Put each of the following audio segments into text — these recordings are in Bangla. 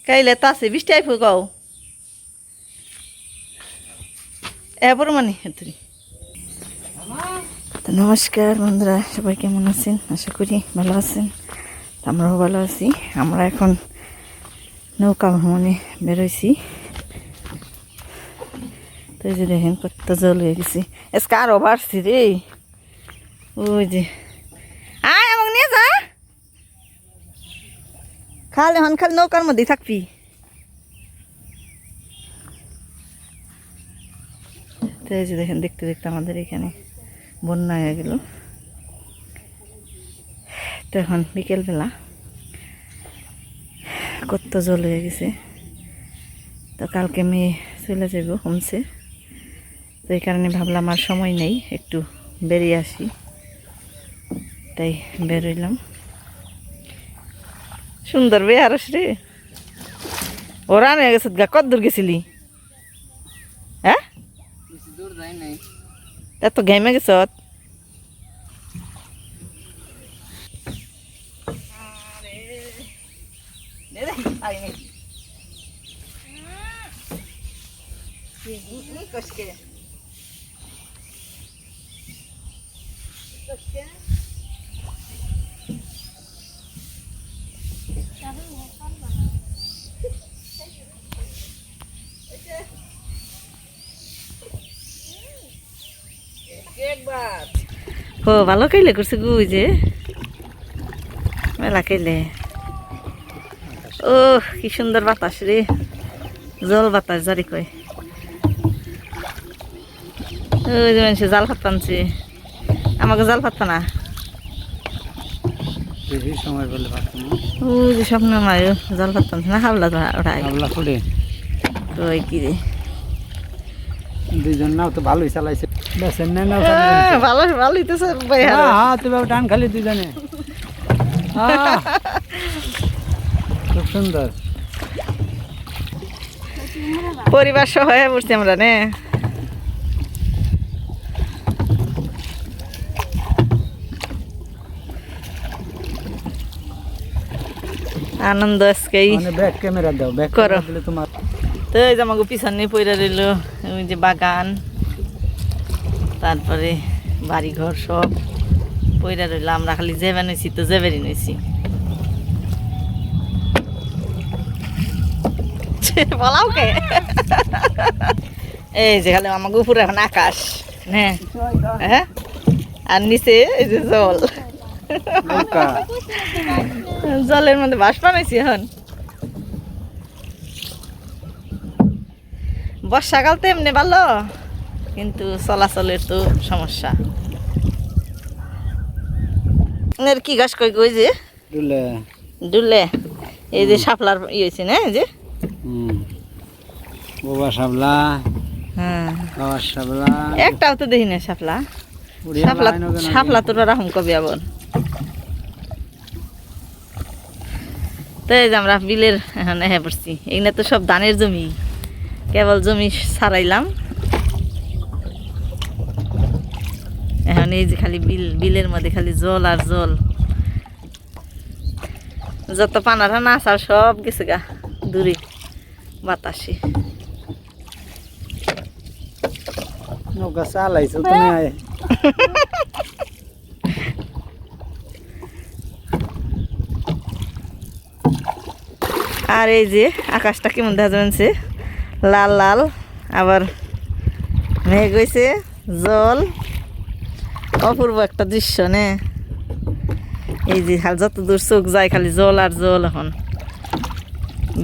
কাইলে তো আছে বৃষ্টি আইফ গাও এবার মানে তুমি তো নমস্কার বন্ধুরা, সবাই কেমন আছেন? আশা করি ভালো আছেন। আমরাও ভালো আছি। আমরা এখন নৌকা ভ্রমণে বেরোইছি। তো এই যে দেখেন কত জল হয়ে গেছে, আজকে আরও বাড়ছি রে। ওই যে আয় আমাকে নিয়ে যা, খালি এখন খালি নৌকার মধ্যেই থাকবি। তো এই যে দেখেন দেখতে দেখতে আমাদের এখানে বন্যা হয়ে গেল। তো এখন বিকেলবেলা কত জল হয়ে গেছে। তো কালকে মেয়ে চলে যাব হোমসে, তো এই কারণে ভাবলাম আর সময় নেই, একটু বেরিয়ে আসি, তাই বেরোইলাম। সুন্দর বেহারস রে, ওরা নিয়ে গেছে গা। কত দূর গেছিলি? হ্যাঁ এত ঘেমে গেছ? ও ভালো খাইলে করছে গু, যে মেলা খাইলে। ও কি সুন্দর বাতাস রে, জল বাতাস জারি কয়। ওই যে মানুষ জাল ভাত টানছে, আমাকে জাল ভাত না। ওই যে স্বপ্ন মায় জাল ভাত টানছে না, হাবলা ওঠাই ওই কি রে। দুইজন নাও তো ভালোই চালাইছে, ভালো ভালোই তো টান খালি দুইজনে। খুব সুন্দর পরিবার সহ হয়ে পড়ছি আমরা নে। আনন্দ আজকে ব্যাক ক্যামেরা দাও, ব্যাক করো দিলে তোমার। তো এই যে আমাকে পিছনে পইরা রইল, ওই যে বাগান, তারপরে বাড়িঘর সব পইরা রইল। আমরা খালি জেবে নিয়েছি, তো জেবেরই নিয়েছি। বলাও কে এই যে খালি আমাকে উপরে এখন আকাশ, হ্যাঁ, আর নিচে এই যে জল, জলের মধ্যে বাস বানাইছি এখন। বর্ষাকাল তো এমনি ভালো, কিন্তু চলাচলের তো সমস্যা। এর কি গাছ কই গই যে ডুলে, এই যে শাপলার ই হয়েছে না, এই যে বাবা শাপলা। হ্যাঁ বাবা শাপলা একটাও তো দেখি না শাপলা। শাপলা শাপলা তোরা রাহুম কবি আবার। তো এই যে আমরা বিলের এখন হ্যাঁ পড়ছি, এখানে তো সব ধানের জমি, কেবল জমি ছাড়াইলাম এখন। এই যে খালি বিলের মধ্যে খালি জল আর জল, যত পানা টানা আসার সব গেছে গা দূরে বাতাসে। নৌকা চালাইছো তুমি? আর এই যে আকাশটা কেমন দেখা যাচ্ছে, লাল লাল, আবার মেঘ হয়েছে, জল, অপূর্ব একটা দৃশ্য নে। এই যে খালি যত দূর চোখ যায় খালি জল আর জল। এখন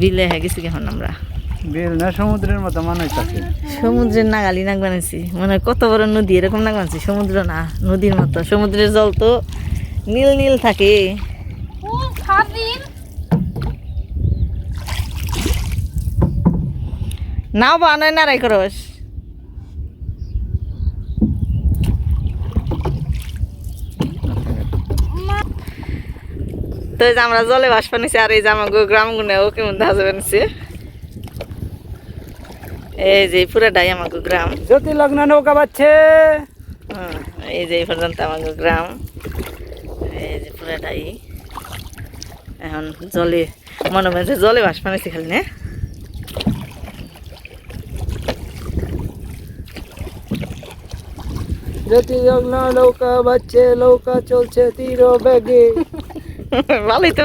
বিলে হয়ে গেছি এখন আমরা। বিল না সমুদ্রের মতো মনে হইতাছে, সমুদ্রের নাগালি নাক বানাইছি, মনে হয় কত বড় নদী, এরকম নাক বানাইছি। সমুদ্র না, নদীর মতো। সমুদ্রের জল তো নীল নীল থাকে। নাও বানায় নারাই করস। তো এই যে আমরা জলে ভাস পানিছি, আর এই যে আমাকে গ্রাম গুনেও কেমন দেখা যাবে। এই যে পুরাটাই আমাকে গ্রাম। জ্যোতি লগ্ন নৌকা বাচ্ছে। এই যে এই পর্যন্ত আমাকে গ্রাম, এই যে পুরাটাই। এখন জলে মনে হয় যে জলে বাস বানাইছি খালি না জ্যোতিলগ্ন নৌকা বাজছে নৌকা চলছে তীর বেগে ভালোই তো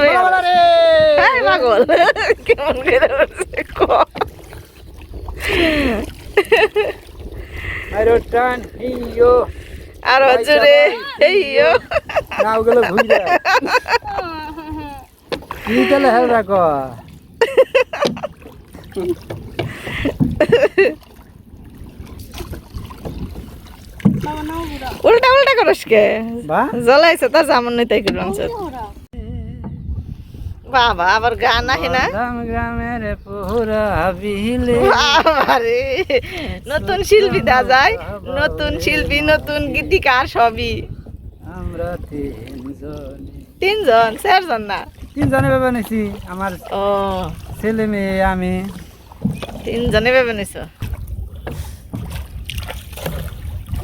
পাগল কেমন করে বলছে ক আরো টান হিয়ো আর জোরে এইও নাওগুলো ঘুরে কি তাহলে হেল রাখো উল্টা উল্টা করস কে বা জ্বলাইছে তার জামন নাই তাই করলাম বাবা আবার গান আহে না গ্রাম গ্রামের পুরা বিলে আরে নতুন শিল্পী দা যায় নতুন শিল্পী নতুন গীতিকার সবই আমরা তিনজন তিনজন চারজন না তিনজনে ভেবে নিছি আমার ও ছেলে মেয়ে আমি তিনজনে ভেবে নিছ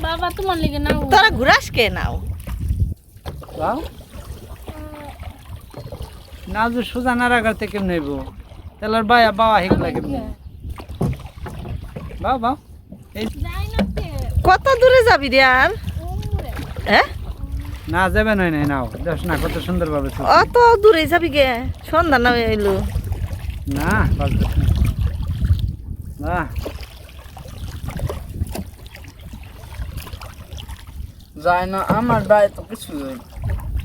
বাবা তোমার লিগে নাও তোরা ঘুরাস কে নাও বাও না যে সোজা না রাখার থেকে নেব তাহলে বায়া বাবা হেক লাগে বাও বাও এই যাই না তে কত দূরে যাবি রে আর ওমরে হ্যাঁ না যাবে নয় নাই নাও দেখ না কত সুন্দর ভাবে অত দূরে যাবি গে সন্ধ্যা না এলো না বাজবে না যায় না আমার গায়ে তো কিছু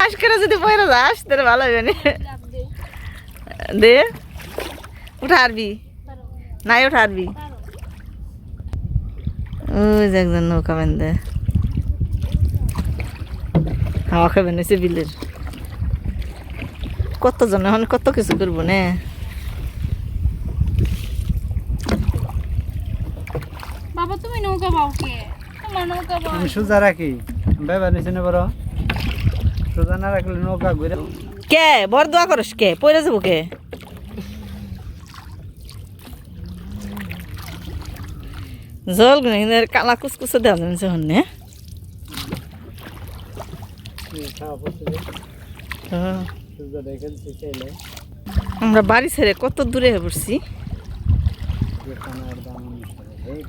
আজকে যদি পয়রা যাস তোর ভালো হবে না ডাক দে দে উঠারবি পারো নাই উঠারবি পারো ওই যে একজন নৌকা বেঁধে হাওয়া খাবেন এসে বিলের কতজন এখন কত কিছু করবো না বাবা তুমি নৌকা বাও কে তোমার নৌকা বাও আমি সোজা রাখি বেবা নিছে না বড় সোজা না রাখলে নৌকা ঘুরে কে বর দোয়া করস কে পয়রা যাবো কে জল গুনে কালা কুচকুচে দেওয়া যাচ্ছে হন্যে সোজা দেখেন চাইলে আমরা বাড়ি ছেড়ে কত দূরে পড়ছি যে পানার দাম অনুসারে এই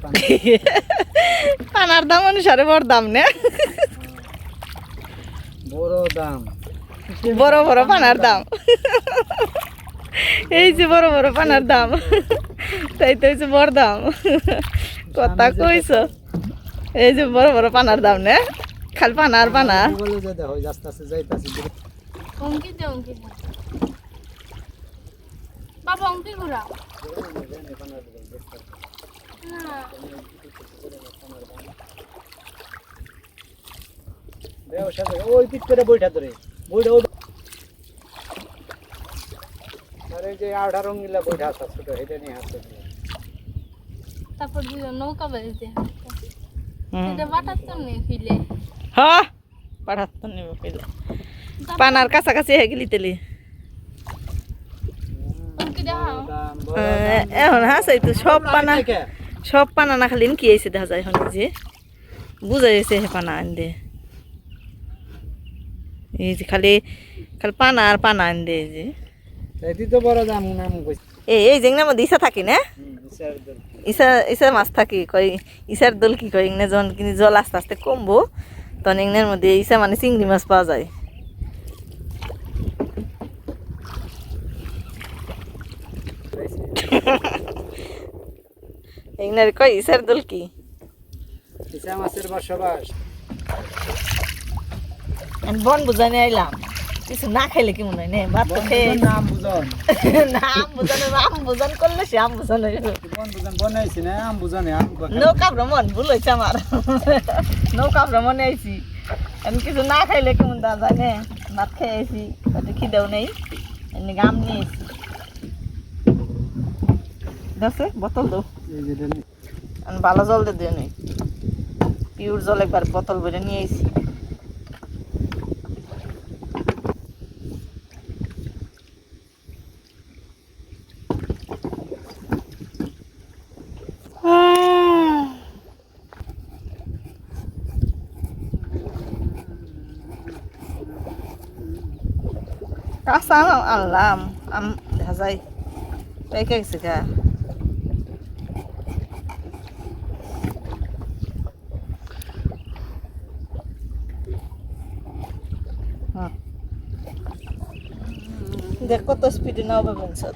পানার দাম অনুসারে বড় দাম না বড় দাম বড় বড় পানার দাম এই যে বড় বড় পানার দাম তাই তো হচ্ছে বড় দাম কথা কইছ এই যে বড় বড় পানার দাম না খালি পানা আর পানা বলে যে দেখো আস্তে আস্তে যাইতাছে অঙ্কি দে অঙ্কি দে বাবা অঙ্কি ঘুরাও না ওই পিট করে বইটা ধরে বইটা আরে যে 18 রঙিলা বইটা আছে ছোট এটা নিয়ে হাতে তারপর দুজন নৌকা বেঁধে এটা বাটার তো নেই ফিলে হ্যাঁ পাঠাত তো নেব পেলে পানার কাছাকাছি হয়ে গেলি তেলি অঙ্কি দেখাও এখন হাসাই তো সব পানা না খালি কি আইছে দেখা যায় এখন যে বুঝাইছে হে পানা আন দে এই যে খালি খালি পানা আর পানা আন দে এই যে এটি তো বড় দাম নাম কইছে এই জেংনার মধ্যে ইসা থাকি না ইসা মাছ থাকি কই ইসার দোল কি কয় ইংনে যখন কিন্তু জল আস্তে আস্তে কমবো তখন ইংনের মধ্যে ইসা মানে চিংড়ি মাছ পাওয়া যায় ইংনের কয় ইসার দোল কি ইসা মাছের বসবাস বন বুঝানি আইলাম কিছু না খাইলে কি মনে হয় নে ভাত তো খেয়ে নাম বুঝন নাম বুঝানো আম বুঝান করলে সে আম বুঝানো কোন বুঝন বনাইছি না আম বুঝানে আম নৌকা ভ্রমণ ভুল হয়েছে আমার নৌকা ভ্রমণে আইছি আমি কিছু না খাইলে কেমন দা যায় নে ভাত খেয়ে আইছি হয়তো খিদেও নেই এমনি গাম নিয়ে আইছি দেখছে বোতল দাও এই যে আমি ভালো জল দিয়ে দিও নি পিওর জল একবার বোতল ভরে নিয়ে আইছি কাঁচা আম আনলাম আম দেখা যাই পেকে গেছে গা দেখ কত স্পিডে নাও পাবেন সব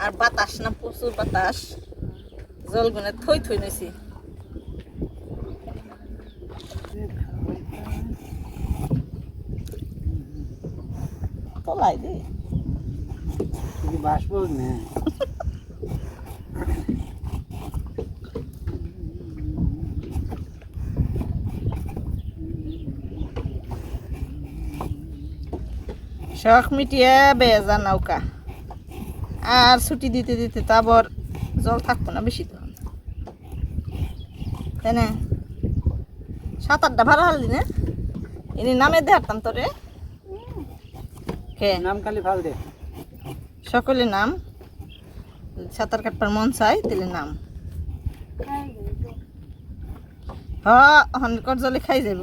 আর বাতাস না প্রচুর বাতাস জল গুনে থই থই নইছি তলাই দে কি বাসব না শখ মিটিয়ে বেজা নৌকা আর ছুটি দিতে দিতে তো আবার জল থাকবো না বেশি তখন তাই না 7-8টা ভাড়া হারলি না এনে নামে দেখাতাম তোরে কে নাম খালি ফাল দে সকলে নাম সাঁতার কাটবার মন চাই তাহলে নাম হনকর জলে খাই যাব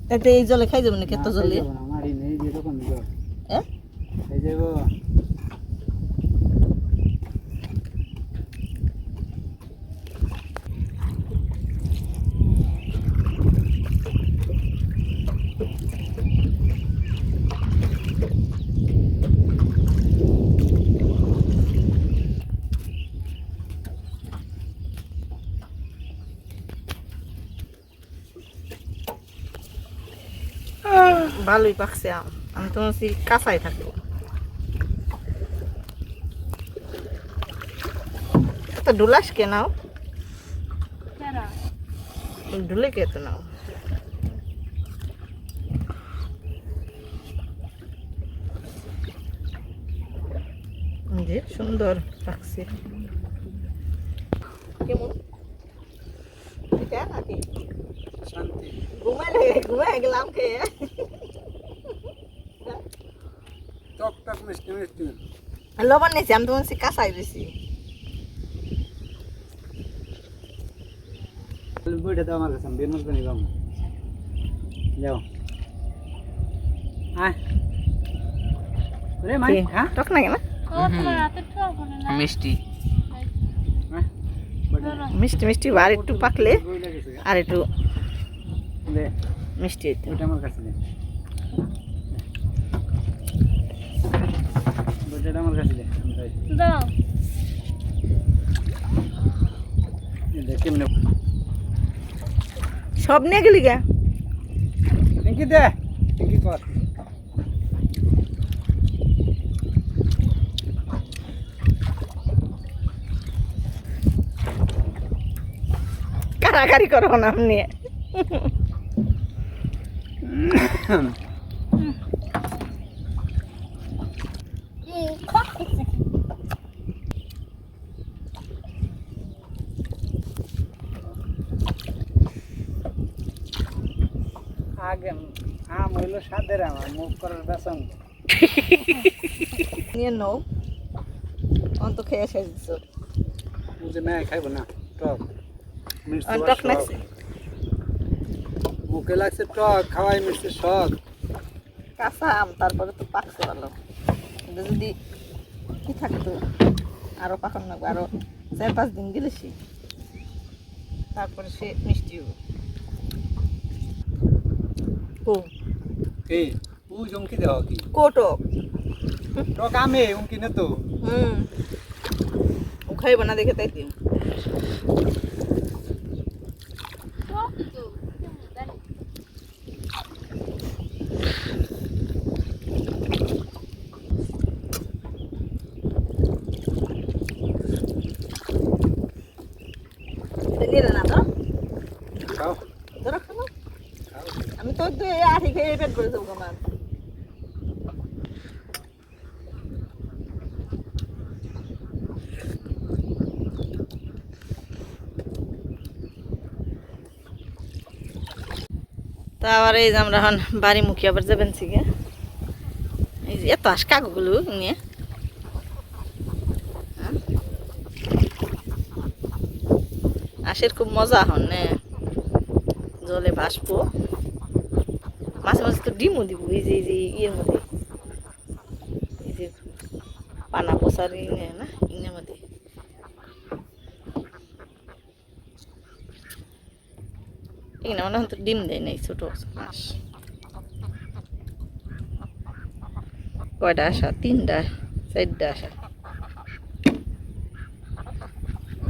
তাতে এই জলে খাই যাব না কত জলে আমারই নেই যেরকম জল এ এই যাব ভালোই পাকছে আম আমি তো মনে কাঁচাই থাকবো তো ডুলাস কে নাও ডুলে কে তো নাও যে সুন্দর পাকছে কেমন এটা নাকি শান্তি ঘুমাই গেলাম খেয়ে টক টক মিষ্টি মিষ্টি লবণ নিয়েছি আমি তো মনে হচ্ছে কাঁচাই দিয়েছি বইটা তো আমার কাছে বের মতো নিলাম যাও আয় রে মাই হ্যাঁ টক নাকি না মিষ্টি মিষ্টি মিষ্টি আর একটু পাকলে বই লাগেছে আর একটু দে মিষ্টি হইতো ওটা আমার কাছে দে বইটা আমার কাছে দে দাও দেখে মনে সব নিয়ে গেলি গা কি দে কি কর কারাকারি করো না আপনি আগে আম হইলো স্বাদের আমার মুখ করার বেসন নিয়ে নাও অন্ত খেয়ে শেষ দিচ্ছ বুঝে না খাইব না টক মিষ্টি টক লাগছে মুখে লাগছে টক খাওয়াই মিষ্টি শখ কাঁচা আম তারপরে তো পাকছে ভালো কিন্তু যদি কি থাকতো আরো পাকানো লাগবে আরো 4-5 দিন গেলে সে তারপরে সে মিষ্টি হবে ও এই ও জমকি দেওয়া কি কোটো টক আমে উনকি না তো ও খাইব না দেখে তাই দিন খাও আমি তো আঠি খেয়ে পেট করে দেবো আমার তা আবার এই যে আমরা এখন বাড়ি মুখী আবার যাবেন থেকে এই যে এত আস কাকুগুলো নিয়ে আশের খুব মজা হন নে জলে ভাসবো মাঝে মাঝে তো ডিমও দিব এই যে ইয়ের মধ্যে আর ইনে না ইনে মধ্যে ইনে মনে হয় তো ডিম দেয় নাই ছোট হাঁস কয়টা আসা 3টা 4টা আসা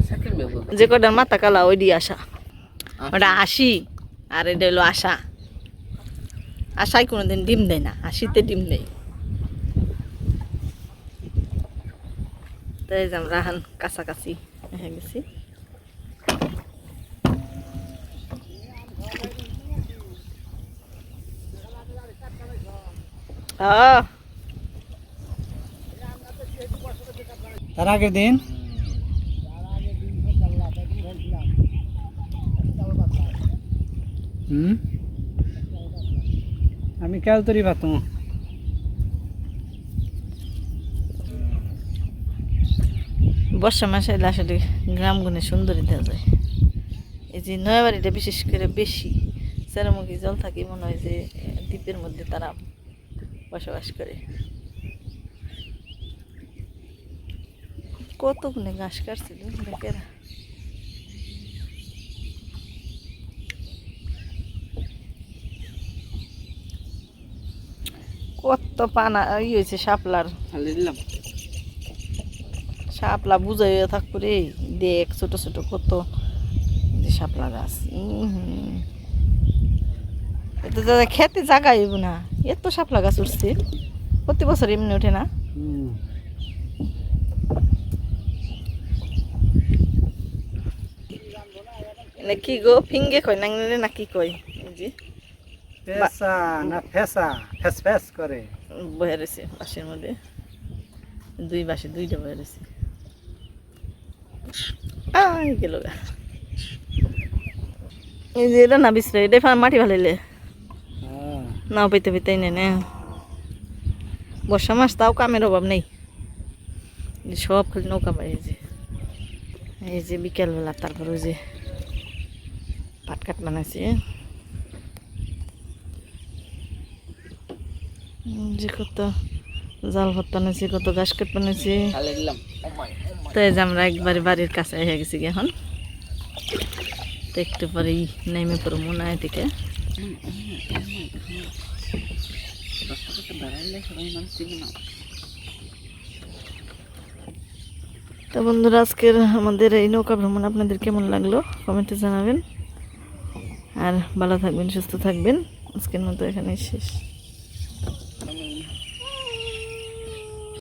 সাকিব বাবু যে কয়টার মাথা কালা ওই দিয়ে আসা ওটা হাসি আর এটা হলো আশা আশায় কোনোদিন ডিম দেয় না হাসিতে ডিম দেয় তাই যে আমরা এখন কাছাকাছি হয়ে গেছি তার আগের দিন আমি কেউ তরি পাতো বর্ষা মাসে এলে আসলে গ্রামগুনে সুন্দরী দেওয়া যায় এই যে নয়াবাড়িটা বিশেষ করে বেশি চেরামুখী জল থাকে মনে হয় যে দ্বীপের মধ্যে তারা বসবাস করে কতগুলো ঘাস কাটছিল দেখেরা কত পানা হয়েছে শাপলার দিলাম শাপলা বুঝাই থাকবো রে দেখ ছোট ছোট কত যে শাপলা গাছ এত দাদা খেতে জায়গা হইব না এত শাপলা গাছ উঠছে প্রতি বছর এমনি ওঠে না কি গো ফিঙ্গে কয় নাংলে না কি কয় জি ফেসা না ফেসা ফেস ফেস করে বয়ে রয়েছে বাঁশের মধ্যে দুই বাঁশে দুইটা বয়ে রয়েছে গেল গা এই যে এটা না বিশ্রে এটাই মাটি ভালাইলে নাও পেতে পেতেই নে বর্ষা মাস তাও কামের অভাব নেই সব খালি নৌকা পাই এই যে বিকেলবেলা তারপর ওই যে পাটকাট বানাইছে যে কত জাল ভাত বানাইছে কত ঘাস কাট বানাইছে দিলাম তাই যে আমরা একবারে বাড়ির কাছে হয়ে গেছি এখন তো একটু পরেই নেমে পড়ো মনে হয় থেকে তো বন্ধুরা আজকের আমাদের এই নৌকা ভ্রমণ আপনাদের কেমন লাগলো কমেন্টে জানাবেন আর ভালো থাকবেন সুস্থ থাকবেন আজকের মতো এখানেই শেষ।